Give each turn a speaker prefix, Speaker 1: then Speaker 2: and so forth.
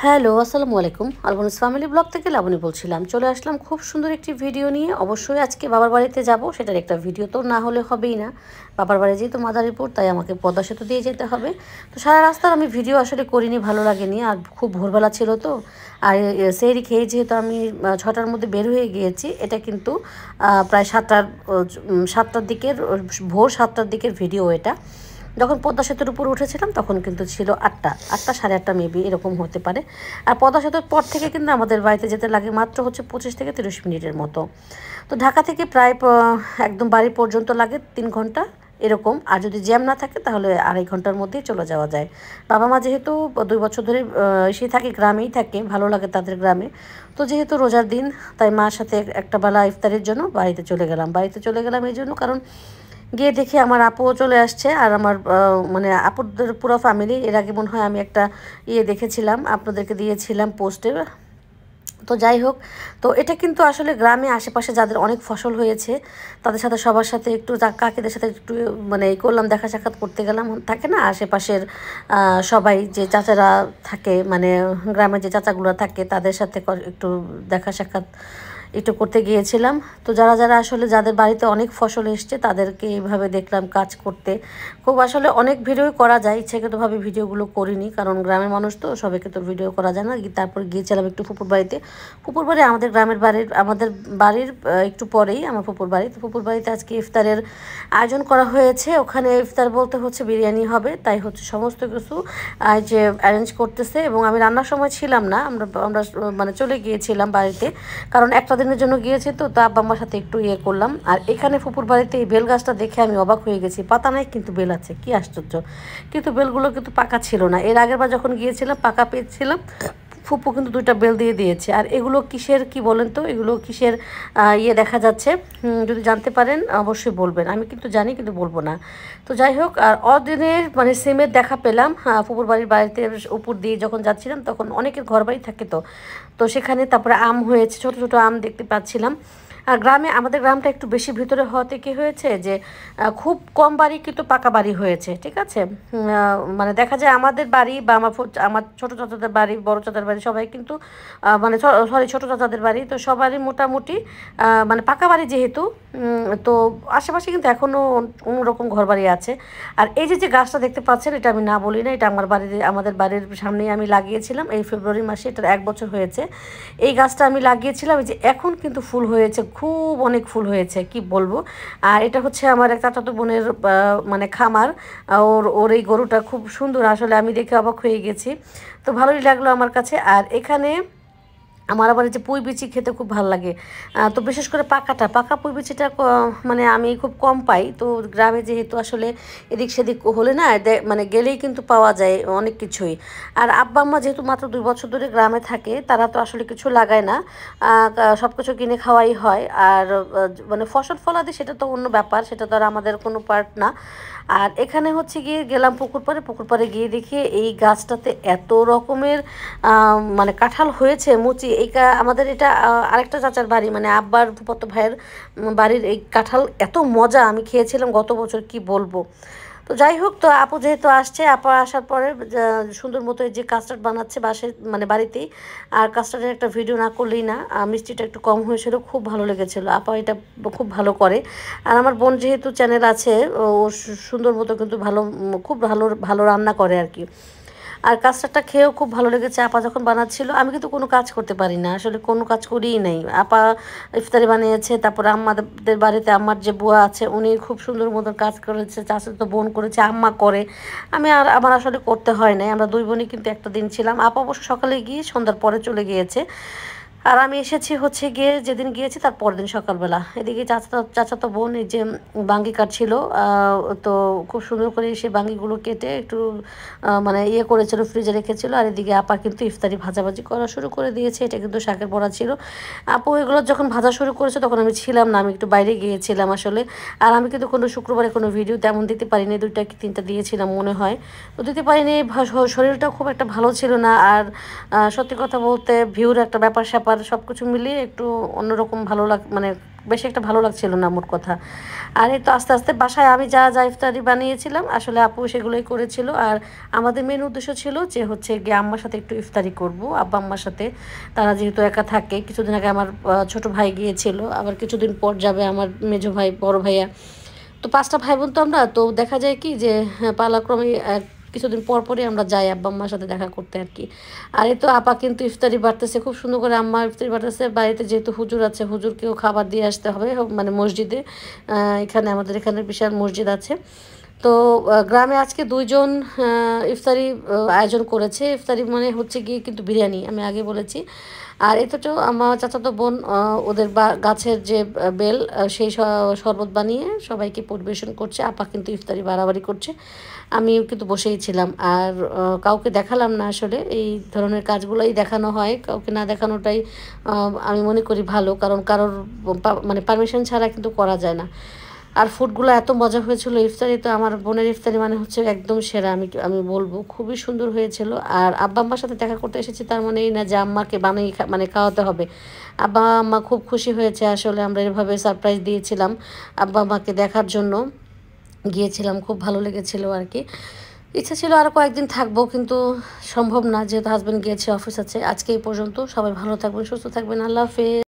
Speaker 1: Hello, আসসালামু আলাইকুম। আলবনিস family blog থেকে লাবণী বলছিলাম। চলে আসলাম খুব সুন্দর একটি ভিডিও নিয়ে। অবশ্যই আজকে বাবার বাড়িতে যাব, সেটার একটা ভিডিও তো না হলে হবেই না। বাবার বাড়ি যেহেতু মাদারীপুর, তাই আমাকে পদ্মা সেতু দিয়ে যেতে হবে। তো সারা রাস্তার আমি ভিডিও আসলে করিনি, ভালো লাগেনি। আর খুব ভোরবেলা ছিল তো। আর সেহরি খেয়ে যেহেতু আমি 6টার মধ্যে বের হয়ে গিয়েছি, এটা কিন্তু প্রায় 7টার দিকের, ভোর 7টার দিকের ভিডিও এটা। যখন পদ্মা সেতুর উপর উঠেছিলাম তখন কিন্তু ছিল 8টা, সাড়ে 8টা মেবি এরকম হতে পারে। আর পদ্মা সেতুর পর থেকে কিন্তু আমাদের বাড়িতে যেতে লাগে মাত্র হচ্ছে 25 থেকে 30 মিনিটের মতো। তো ঢাকা থেকে প্রায় একদম বাড়ি পর্যন্ত লাগে 3 ঘন্টা এরকম। আর যদি জ্যাম না থাকে তাহলে 2.5 ঘন্টার মধ্যেই চলে যাওয়া যায়। বাবা মা যেহেতু 2 বছর ধরে এসে থাকে, গ্রামেই থাকে, ভালো লাগে তাদের গ্রামে। তো যেহেতু রোজার দিন, তাই মার সাথে একটা বেলা ইফতারের জন্য বাড়িতে চলে গেলাম এই জন্য, কারণ গিয়ে দেখি আমার আপুও চলে আসছে। আর আমার মানে আপুদের পুরো ফ্যামিলি। এর আগে মনে হয় আমি একটা দেখেছিলাম, আপনাদেরকে দিয়েছিলাম পোস্টে। তো যাই হোক, তো এটা কিন্তু আসলে গ্রামে আশেপাশে যাদের অনেক ফসল হয়েছে তাদের সাথে, সবার সাথে একটু কাকিদের সাথে একটু মানে করলাম, দেখা সাক্ষাৎ করতে গেলাম। থাকে না আশেপাশের সবাই যে চাচারা থাকে, মানে গ্রামের যে চাচাগুলো থাকে তাদের সাথে একটু দেখা সাক্ষাৎ একটু করতে গিয়েছিলাম। তো যারা যারা আসলে যাদের বাড়িতে অনেক ফসল এসছে তাদেরকে এইভাবে দেখলাম কাজ করতে। খুব আসলে অনেক ভিডিওই করা যায়, ইচ্ছাকৃতভাবে ভিডিওগুলো করিনি, কারণ গ্রামের মানুষ তো, সবাইকে তো ভিডিও করা যায় না। তারপর গিয়েছিলাম একটু ফুপুর বাড়িতে। ফুপুর বাড়ি আমাদের বাড়ির একটু পরেই আমার ফুপুর বাড়ি। তো ফুপুর বাড়িতে আজকে ইফতারের আয়োজন করা হয়েছে। ওখানে ইফতার বলতে হচ্ছে বিরিয়ানি হবে, তাই হচ্ছে সমস্ত কিছু যে অ্যারেঞ্জ করতেছে। এবং আমি রান্নার সময় ছিলাম না, আমরা আমরা মানে চলে গিয়েছিলাম বাড়িতে, কারণ একটা দিনের জন্য গিয়েছি। তো আব্বা আম্মার সাথে একটু করলাম। আর এখানে ফুপুর বাড়িতে এই বেল গাছটা দেখে আমি অবাক হয়ে গেছি। পাতা নাই কিন্তু বেল আছে, কি আশ্চর্য। কিন্তু বেলগুলো কিন্তু পাকা ছিল না। এর আগের বার যখন গিয়েছিলাম পাকা পেয়েছিলাম, ফুপু কিন্তু 2টা বেল দিয়ে দিয়েছে। আর এগুলো কিসের কি বলেন তো, এগুলো কিসের দেখা যাচ্ছে, যদি জানতে পারেন অবশ্যই বলবেন। আমি কিন্তু জানি, কিন্তু বলবো না। তো যাই হোক, আর অদিনের মানে সিমের দেখা পেলাম ফুপুর বাড়িতে উপর দিয়ে যখন যাচ্ছিলাম, তখন অনেকের ঘর বাড়ি থাকে। তো তো সেখানে তারপরে আম হয়েছে, ছোট ছোট আম দেখতে পাচ্ছিলাম। আর আমাদের গ্রামটা একটু বেশি ভিতরে হওয়াতে কি হয়েছে যে খুব কম বাড়ি কিন্তু পাকা বাড়ি হয়েছে, ঠিক আছে। মানে দেখা যায় আমাদের বাড়ি বা আমার ছোটো চাচাদের বাড়ি, বড় চাচাদের বাড়ি, সবাই কিন্তু মানে সরি ছোটো চাচাদের বাড়ি, তো সবারই মোটামুটি মানে পাকা বাড়ি যেহেতু। তো আশেপাশে কিন্তু এখনও অন্যরকম ঘর বাড়ি আছে। আর এই যে গাছটা দেখতে পাচ্ছেন, এটা আমি না বলি না, এটা আমাদের বাড়ির সামনেই আমি লাগিয়েছিলাম এই ফেব্রুয়ারি মাসে। এটার 1 বছর হয়েছে এই গাছটা আমি লাগিয়েছিলাম। এই যে এখন কিন্তু ফুল হয়েছে, খুব অনেক ফুল হয়েছে, কি বলবো। আর এটা হচ্ছে আমার এক চাচাতো বোনের মানে খামার। ওর এই গরুটা খুব সুন্দর, আসলে আমি দেখে অবাক হয়ে গেছি। তো ভালোই লাগলো আমার কাছে। আর এখানে আমার আবার এই যে পুঁই বিচি খেতে খুব ভালো লাগে। তো বিশেষ করে পাকা পুঁই বিচিটা মানে আমি খুব কম পাই। তো গ্রামে যেহেতু আসলে এদিক সেদিক হলে না, মানে গেলেই কিন্তু পাওয়া যায় অনেক কিছুই। আর আব্বা আম্মা যেহেতু মাত্র 2 বছর ধরে গ্রামে থাকে, তারা তো আসলে কিছু লাগায় না, সব কিছু কিনে খাওয়াই হয়। আর মানে ফসল ফলাদি সেটা তো অন্য ব্যাপার, সেটা তো আর আমাদের কোনো পার্ট না। আর এখানে হচ্ছে গিয়ে গেলাম পুকুর পাড়ে গিয়ে দেখি এই গাছটাতে এত রকমের মানে কাঁঠাল হয়েছে, মুচি। আমাদের এটা আরেকটা চাচার বাড়ি, মানে আব্বার ফুফাতো ভাইয়ের বাড়ির এই কাঁঠাল এত মজা, আমি খেয়েছিলাম গত বছর, কি বলবো। তো যাই হোক, তো আপু যেহেতু আসছে, আপা আসার পরে সুন্দর মতো এই যে কাস্টার্ড বানাচ্ছে মানে বাড়িতেই। আর কাস্টার্ডের একটা ভিডিও না করলেই না, মিষ্টিটা একটু কম হয়েছিল, খুব ভালো লেগেছিলো। আপা এটা খুব ভালো করে। আর আমার বোন যেহেতু চ্যানেল আছে, ও সুন্দর মতো কিন্তু খুব ভালো ভালো রান্না করে আর কি। আর কাস্টারটা খেয়েও খুব ভালো লেগেছে। আপা যখন বানাচ্ছিল, আমি কিন্তু কোনো কাজ করতে পারি না, আসলে কোনো কাজ করিই নাই। আপা ইফতারি বানিয়েছে, তারপরে আমাদের বাড়িতে আমার যে বুয়া আছে উনি খুব সুন্দর মতন কাজ করেছে, চাচাতো বোন করেছে, আম্মা করে। আমার আসলে করতে হয় নাই। আমরা 2 বোনই কিন্তু একটা দিন ছিলাম। আপা অবশ্য সকালে গিয়ে সন্ধ্যার পরে চলে গিয়েছে। আর আমি এসেছি হচ্ছে গিয়ে যেদিন গিয়েছি তার পরের দিন সকালবেলা। এদিকে চাচাতো বোন এই যে বাঙ্গি কাটছিল, তো খুব সুন্দর করে সে বাঙ্গিগুলো কেটে একটু মানে করেছিল, ফ্রিজে রেখেছিল। আর এদিকে আপা কিন্তু ইফতারি ভাজাভাজি করা শুরু করে দিয়েছে। এটা কিন্তু শাকের বড়া ছিল। আপু এগুলো যখন ভাজা শুরু করেছে তখন আমি ছিলাম না, আমি একটু বাইরে গিয়েছিলাম আসলে। আর আমি কিন্তু কোনো শুক্রবারে কোনো ভিডিও তেমন দিতে পারিনি, 2টা কি 3টা দিয়েছিলাম মনে হয়। তো দিতে পারিনি, শরীরটা খুব একটা ভালো ছিল না। আর সত্যি কথা বলতে ভিউর একটা ব্যাপার স্যাপার, সব কিছু মিলিয়ে একটু অন্যরকম ভালো মানে বেশি একটা ভালো লাগছিল না মোট কথা। আর এই তো আস্তে আস্তে বাসায় আমি যা যা ইফতারি বানিয়েছিলাম আসলে আপু সেগুলোই করেছিল। আর আমাদের মেন উদ্দেশ্য ছিল যে হচ্ছে গিয়ে আম্মার সাথে একটু ইফতারি করব, আব্বা আম্মার সাথে। তারা যেহেতু একা থাকে, কিছুদিন আগে আমার ছোট ভাই গিয়েছিল, আবার কিছুদিন পর যাবে আমার মেজো ভাই, বড় ভাইয়া। তো 5টা ভাই বোন তো আমরা, তো দেখা যায় কি যে পালাক্রমে কিছুদিন পর পরই আমরা যাই আব্বা আম্মার সাথে দেখা করতে আর কি। আর এই তো আপা কিন্তু ইফতারি বাড়তেছে খুব সুন্দর করে, আম্মা ইফতারি বাড়তেছে। বাড়িতে যেহেতু হুজুর আছে, হুজুরকেও খাবার দিয়ে আসতে হবে, মানে মসজিদে। এখানে আমাদের এখানে বিশাল মসজিদ আছে। তো গ্রামে আজকে 2জন ইফতারি আয়োজন করেছে। ইফতারি মানে হচ্ছে গিয়ে কিন্তু বিরিয়ানি, আমি আগে বলেছি। আর এটা তো আমার চাচাতো বোন ওদের গাছের যে বেল, সেই শরবত বানিয়ে সবাইকে পরিবেশন করছে। আপা কিন্তু ইফতারি বাড়াবাড়ি করছে, আমিও কিন্তু বসেই ছিলাম। আর কাউকে দেখালাম না, আসলে এই ধরনের কাজগুলোই দেখানো হয়, কাউকে না দেখানোটাই আমি মনে করি ভালো, কারণ কারোর মানে পারমিশন ছাড়া কিন্তু করা যায় না। আর ফুডগুলো এত মজা হয়েছিল, ইফতারি তো আমার বোনের ইফতারি মানে হচ্ছে একদম সেরা, আমি আমি বলবো খুবই সুন্দর হয়েছিল। আর আব্বা আম্মার সাথে দেখা করতে এসেছি তার মানে এই না যে আম্মাকে বানিয়ে মানে খাওয়াতে হবে। আব্বা আম্মা খুব খুশি হয়েছে, আসলে আমরা এভাবে সারপ্রাইজ দিয়েছিলাম আব্বা আম্মাকে দেখার জন্য, গিয়েছিলাম, খুব ভালো লেগেছিল আর কি। ইচ্ছা ছিল আরও কয়েকদিন থাকবো, কিন্তু সম্ভব না, যেহেতু হাজব্যান্ড গিয়েছে, অফিস আছে। আজকে এই পর্যন্ত, সবাই ভালো থাকবেন, সুস্থ থাকবেন, আল্লাহ হাফেজ।